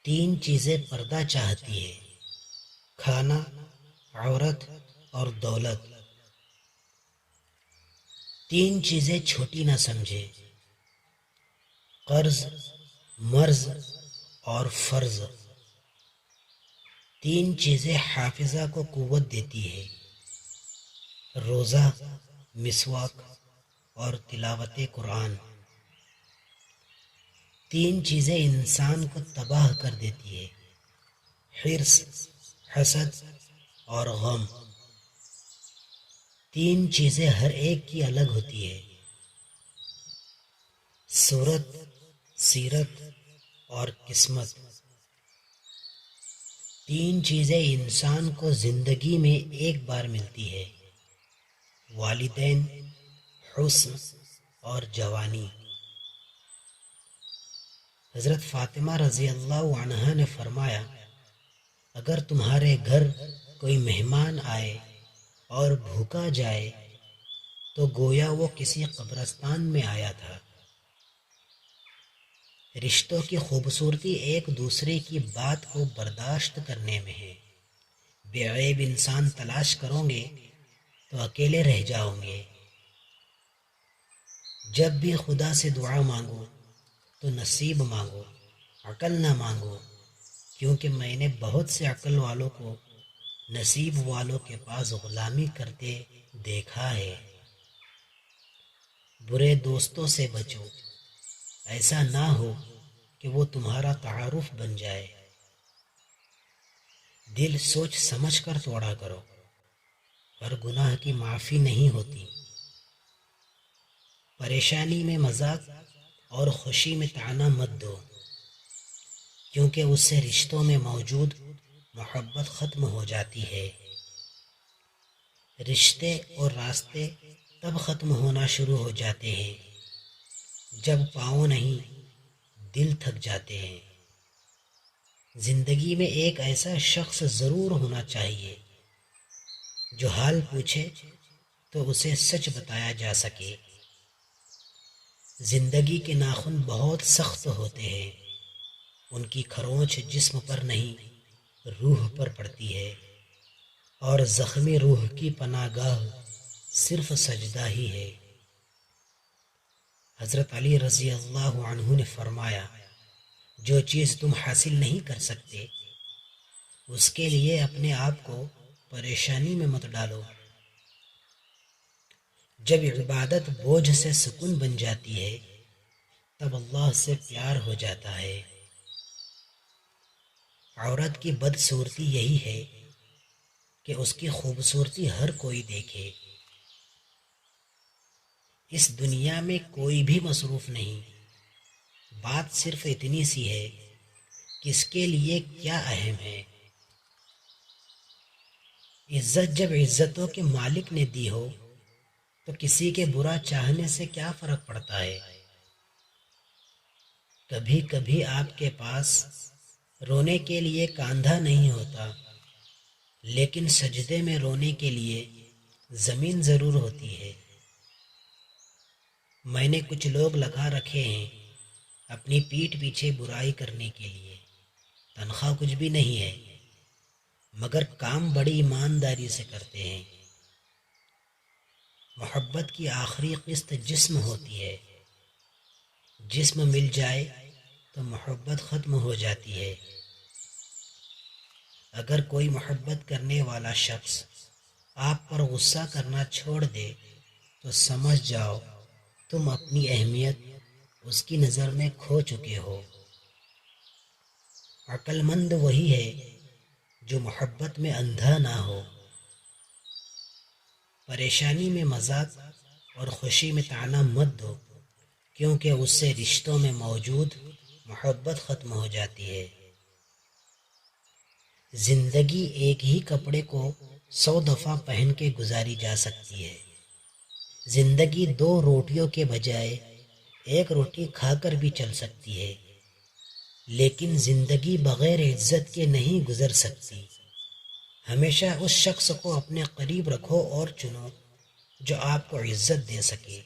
تین چیزیں پردہ چاہتی ہے: کھانا، عورت اور دولت۔ تین چیزیں چھوٹی نہ سمجھے: قرض، مرض اور فرض۔ تین چیزیں حافظہ کو قوت دیتی ہے: روزہ، مسواک اور تلاوت قرآن۔ تین چیزیں انسان کو تباہ کر دیتی ہے: حرص، حسد اور غم۔ تین چیزیں ہر ایک کی الگ ہوتی ہے: صورت، سیرت اور قسمت۔ تین چیزیں انسان کو زندگی میں ایک بار ملتی ہے: والدین، حسن اور جوانی۔ حضرت فاطمہ رضی اللہ عنہا نے فرمایا، اگر تمہارے گھر کوئی مہمان آئے اور بھوکا جائے تو گویا وہ کسی قبرستان میں آیا تھا۔ رشتوں کی خوبصورتی ایک دوسرے کی بات کو برداشت کرنے میں ہے۔ بے عیب انسان تلاش کرو گے تو اکیلے رہ جاؤ گے۔ جب بھی خدا سے دعا مانگو تو نصیب مانگو، عقل نہ مانگو، کیونکہ میں نے بہت سے عقل والوں کو نصیب والوں کے پاس غلامی کرتے دیکھا ہے۔ برے دوستوں سے بچو، ایسا نہ ہو کہ وہ تمہارا تعارف بن جائے۔ دل سوچ سمجھ کر توڑا کرو، ہر گناہ کی معافی نہیں ہوتی۔ پریشانی میں مذاق اور خوشی میں طعنہ مت دو، کیونکہ اس سے رشتوں میں موجود محبت ختم ہو جاتی ہے۔ رشتے اور راستے تب ختم ہونا شروع ہو جاتے ہیں جب پاؤں نہیں، دل تھک جاتے ہیں۔ زندگی میں ایک ایسا شخص ضرور ہونا چاہیے جو حال پوچھے تو اسے سچ بتایا جا سکے۔ زندگی کے ناخن بہت سخت ہوتے ہیں، ان کی کھروچ جسم پر نہیں روح پر پڑتی ہے، اور زخمی روح کی پناہ گاہ صرف سجدہ ہی ہے۔ حضرت علی رضی اللہ عنہ نے فرمایا، جو چیز تم حاصل نہیں کر سکتے اس کے لیے اپنے آپ کو پریشانی میں مت ڈالو۔ جب عبادت بوجھ سے سکون بن جاتی ہے تب اللہ سے پیار ہو جاتا ہے۔ عورت کی بدصورتی یہی ہے کہ اس کی خوبصورتی ہر کوئی دیکھے۔ اس دنیا میں کوئی بھی مصروف نہیں، بات صرف اتنی سی ہے کہ اس کے لیے کیا اہم ہے۔ عزت جب عزتوں کے مالک نے دی ہو تو کسی کے برا چاہنے سے کیا فرق پڑتا ہے۔ کبھی کبھی آپ کے پاس رونے کے لیے کاندھا نہیں ہوتا، لیکن سجدے میں رونے کے لیے زمین ضرور ہوتی ہے۔ میں نے کچھ لوگ لگا رکھے ہیں اپنی پیٹھ پیچھے برائی کرنے کے لیے، تنخواہ کچھ بھی نہیں ہے مگر کام بڑی ایمانداری سے کرتے ہیں۔ محبت کی آخری قسط جسم ہوتی ہے، جسم مل جائے تو محبت ختم ہو جاتی ہے۔ اگر کوئی محبت کرنے والا شخص آپ پر غصہ کرنا چھوڑ دے تو سمجھ جاؤ تم اپنی اہمیت اس کی نظر میں کھو چکے ہو۔ عقل مند وہی ہے جو محبت میں اندھا نہ ہو۔ پریشانی میں مذاق اور خوشی میں طعنہ مت دو، کیونکہ اس سے رشتوں میں موجود محبت ختم ہو جاتی ہے۔ زندگی ایک ہی کپڑے کو 100 دفعہ پہن کے گزاری جا سکتی ہے۔ زندگی 2 روٹیوں کے بجائے 1 روٹی کھا کر بھی چل سکتی ہے، لیکن زندگی بغیر عزت کے نہیں گزر سکتی۔ ہمیشہ اس شخص کو اپنے قریب رکھو اور چنو جو آپ کو عزت دے سکے۔